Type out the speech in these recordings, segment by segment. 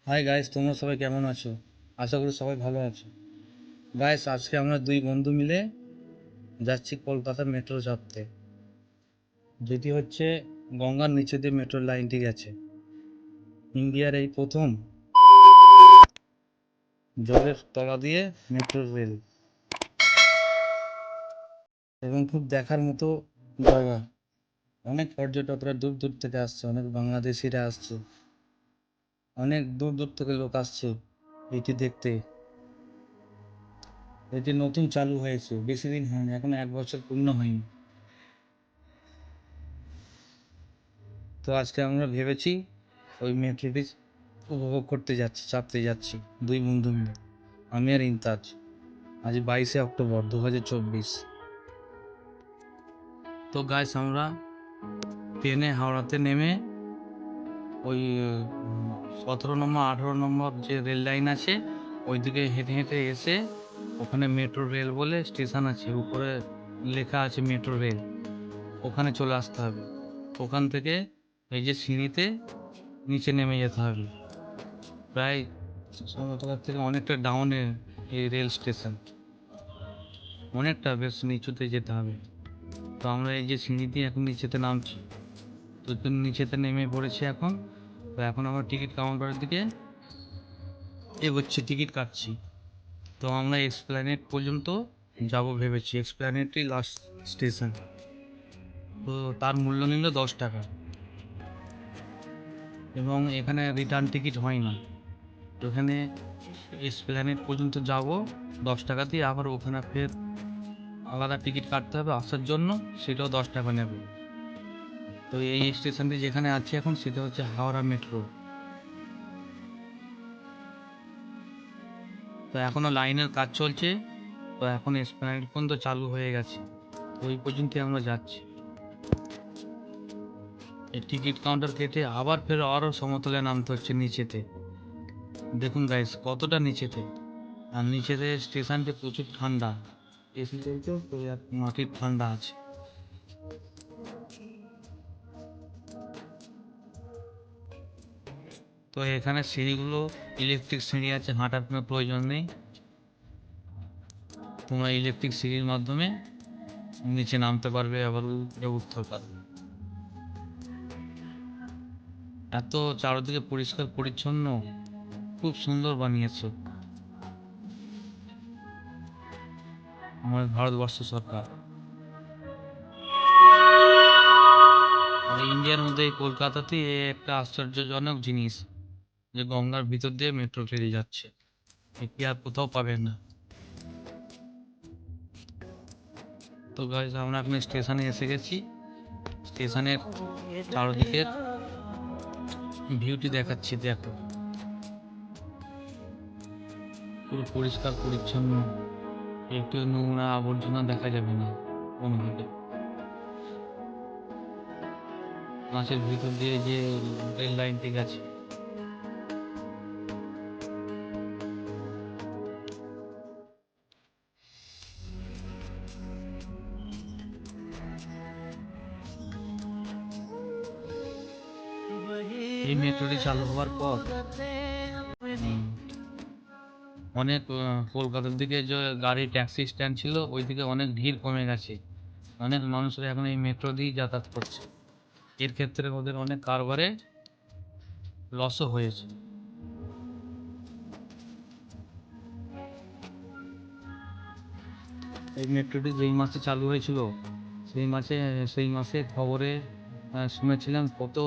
Hi guys, তোমরা সবাই কেমন আছো? আশা করি সবাই ভালো আছো। গাইস, আজকে আমরা দুই বন্ধু মিলে যাচ্ছি কলকাতা মেট্রো চাপতে, যেটি হচ্ছে গঙ্গার নিচে দিয়ে মেট্রো লাইনটি গেছে। ইন্ডিয়ার এই প্রথম জলের তলা দিয়ে মেট্রো রেল, এবং খুব দেখার মতো জায়গা। অনেক পর্যটকরা দূর দূর থেকে আসছে, অনেক বাংলাদেশিরা আসছে, অনেক দূর দূর থেকে লোক আসছে এটি দেখতে। এটি নতুন চালু হয়েছে, বেশি দিন হয়নি, এখন 1 বছর পূর্ণ হয়নি। তো আজকে আমরা ভেবেছি ওই মেট্রোটি উপভোগ করতে যাচ্ছি, চাপতে যাচ্ছি দুই বন্ধু মিলে, আমি আর ইমতাজ। আজ 22শে অক্টোবর 2024। তো গাইস, আমরা ট্রেনে হাওড়াতে নেমে ওই 17 নম্বর 18 নম্বর যে রেল লাইন আছে ওইদিকে হেঁটে হেঁটে এসে ওখানে মেট্রো রেল বলে স্টেশন আছে, উপরে লেখা আছে মেট্রো রেল, ওখানে চলে আসতে হবে। ওখান থেকে এই যে সিঁড়িতে নিচে নেমে যেতে হবে, প্রায় সমতলার থেকে অনেকটা ডাউনে এই রেল স্টেশন, অনেকটা বেশ নিচুতে যেতে হবে। তো আমরা এই যে সিঁড়ি দিয়ে এখন নিচেতে নামছি, তো নিচেতে নেমে পড়েছি এখন। তো এখন আমরা টিকিট কাউন্টারের দিকে এগোচ্ছি, টিকিট কাটছি। তো আমরা এক্সপ্ল্যানেড পর্যন্ত যাব ভেবেছি, এক্সপ্ল্যানেডই লাস্ট স্টেশন। তো তার মূল্য নিল 10 টাকা, এবং এখানে রিটার্ন টিকিট হয় না। তো এখানে এক্সপ্ল্যানেড পর্যন্ত যাব 10 টাকা দিয়ে, আবার ওখানে ফের আলাদা টিকিট কাটতে হবে আসার জন্য, সেটাও 10 টাকা নেবে। তো এই স্টেশনটি যেখানে আছে এখন সেটা হচ্ছে হাওড়া মেট্রো। তো এখনো লাইনের কাজ চলছে, তো এখন এসপ্ল্যানেড পর্যন্ত চালু হয়ে গেছে, ওই পর্যন্তই আমরা যাচ্ছি। এই টিকিট কাউন্টার কেটে আবার ফের আরও সমতলে নামতে হচ্ছে নিচেতে। দেখুন গাইস কতটা নিচেতে, আর নিচেতে স্টেশনটি প্রচুর ঠান্ডা, এসি চলছে তো মাটির ঠান্ডা আছে। তো এখানে সিঁড়িগুলো ইলেকট্রিক সিঁড়ি আছে, হাঁটার কোনো প্রয়োজন নেই, তোমরা ইলেকট্রিক সিঁড়ির মাধ্যমে নিচে নামতে পারবে, আবার উঠতে পারবে। এত চারদিকে পরিষ্কার পরিচ্ছন্ন, খুব সুন্দর বানিয়েছে আমাদের ভারতবর্ষ সরকার। আর ইন্ডিয়ার মধ্যে এই কলকাতাতে একটা আশ্চর্যজনক জিনিস, যে গঙ্গার ভিতর দিয়ে মেট্রো ট্রেন যাচ্ছে, এটি আর কোথাও পাবেন না। তো গাইস, আমরা এখন স্টেশনে এসে গেছি। স্টেশনের চারদিকের ভিউটি দেখাচ্ছি, দেখো পুরো পরিষ্কার পরিচ্ছন্ন, একটু নোংরা আবর্জনা দেখা যাবে না কোনোভাবে। মাছের ভিতর দিয়ে যে রেল লাইনটি গেছে, এই মেট্রোটি চালু হওয়ার পর অনেক কলকাতার দিকে যে গাড়ি ট্যাক্সি স্ট্যান্ড ছিল ওইদিকে অনেক ভিড় কমে গেছে, অনেক মানুষরা এখন এই মেট্রো দিয়েই যাতায়াত করছে। এর ক্ষেত্রে ওদের অনেক কারবারে লসও হয়েছে। এই মেট্রোটি যেই মাসে চালু হয়েছিল সেই মাসে খবরে শুনেছিলাম কত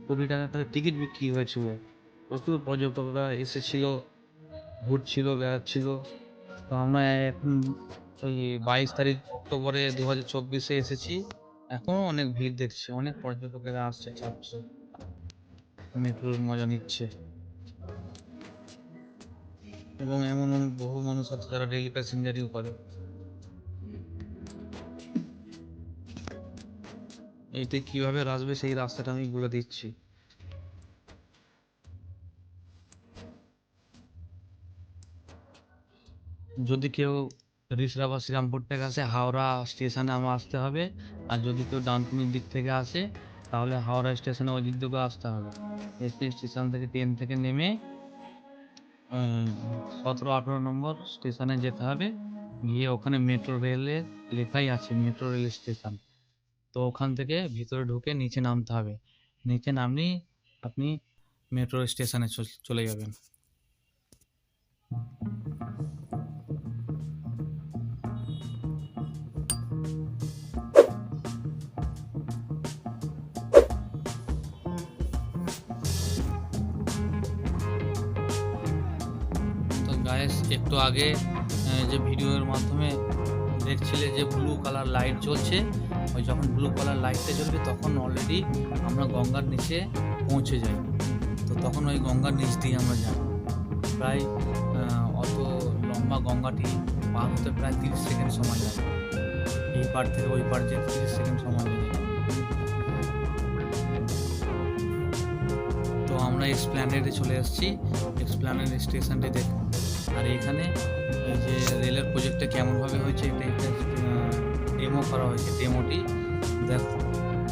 কোটি টাকা করে টিকিট বিক্রি হয়েছিল, প্রচুর পর্যটকরা এসেছিল, ঘুরছিল, বেড়াচ্ছিল। তো আমরা এখন ওই 22 তারিখ অক্টোবরে 2024 এসেছি, এখনও অনেক ভিড় দেখছি, অনেক পর্যটকেরা আসছে, চাপছে, মেট্রোর মজা নিচ্ছে। এবং এমন বহু মানুষ আছে যারা ডেইলি প্যাসেঞ্জারিও করে। এইটা কিভাবে আসবে সেই রাস্তাটা আমি বলে দিচ্ছি। যদি কেউ রিসরা বা শ্রীরামপুর থেকে আসে, হাওড়া স্টেশনে আমার আসতে হবে। আর যদি কেউ ডানকুনির দিক থেকে আসে, তাহলে হাওড়া স্টেশনে ওই দিক থেকে আসতে হবে। এসে স্টেশন থেকে ট্রেন থেকে নেমে 17-18 নম্বর স্টেশনে যেতে হবে। গিয়ে ওখানে মেট্রো রেলের লেখাই আছে মেট্রো রেল স্টেশন। তো ওখান থেকে ভিতরে ঢুকে নিচে নামতে হবে। নিচে নামলেই আপনি মেট্রো স্টেশনে চলে যাবেন। তো গাইস, একটু আগে যে ভিডিওর মাধ্যমে দেখছিলে যে ব্লু কালার লাইট জ্বলছে, ওই যখন ব্লু কালার লাইটটা জ্বলবে তখন অলরেডি আমরা গঙ্গার নিচে পৌঁছে যাই। তো তখন ওই গঙ্গার নিচ দিয়ে আমরা যাই। প্রায় অত লম্বা গঙ্গাটি পার হতে প্রায় 30 সেকেন্ড সময় লাগে। এই পার থেকে ওই পার যেতে 30 সেকেন্ড সময় লাগে। তো আমরা এক্সপ্ল্যানেডে চলে এসেছি। এক্সপ্ল্যানেড স্টেশনটি দেখুন। আর এখানে এই যে রেলের প্রজেক্টটা কেমনভাবে হয়েছে এটা একটা ডেমো করা হয়েছে। ডেমোটি দেখো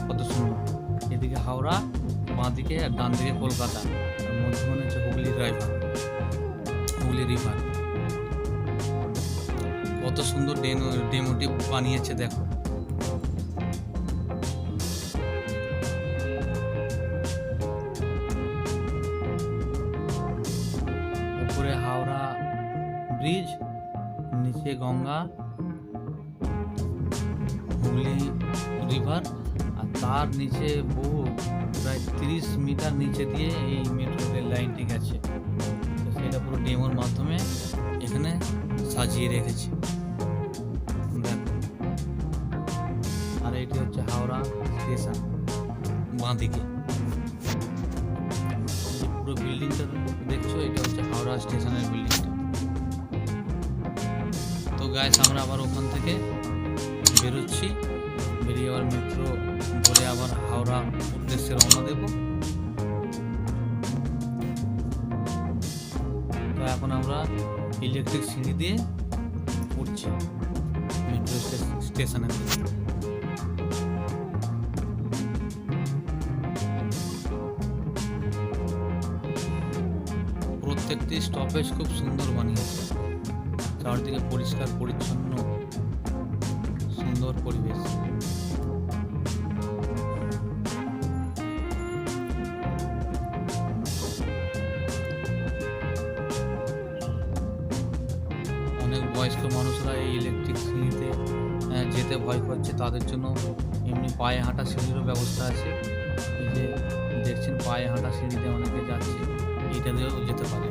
কত সুন্দর। এদিকে হাওড়া, বাঁ দিকে আর ডান দিকে কলকাতা, আর মধ্যখানে হচ্ছে হুগলি রিভার। কত সুন্দর ডেমোটি বানিয়েছে দেখো। উপরে হাওড়া ব্রিজ, নিচে গঙ্গা, হুগলি রিভার, আর তার নিচে বহু প্রায় 30 মিটার নিচে দিয়ে এই মেট্রো রেল লাইনটি গেছে। তো সেটা পুরো ডেমোর মাধ্যমে এখানে সাজিয়ে রেখেছে দেখো। আর এটি হচ্ছে হাওড়া স্টেশন বাঁদিকে। পুরো বিল্ডিংটা দেখছো, এটা হচ্ছে হাওড়া স্টেশনের বিল্ডিংটা। তো গাইস, আমরা আবার ওখান থেকে বেরোচ্ছি। বেরিয়ে আবার মেট্রো ধরে আবার হাওড়া উদ্দেশ্যে রওনা দেব। তো এখন আমরা ইলেকট্রিক সিঁড়ি দিয়ে উঠছি মেট্রো স্টেশনে। প্রত্যেকটি স্টপেজ খুব সুন্দর বানিয়েছে। চারদিকে পরিষ্কার পরিচ্ছন্ন সুন্দর পরিবেশ। অনেক বয়স্ক মানুষরা এই ইলেকট্রিক সিঁড়িতে যেতে ভয় করছে, তাদের জন্য এমনি পায়ে হাঁটা সিঁড়িরও ব্যবস্থা আছে। এই যে দেখছেন পায়ে হাঁটা সিঁড়িতে অনেকে যাচ্ছে, এইটা দিয়েও যেতে পারে।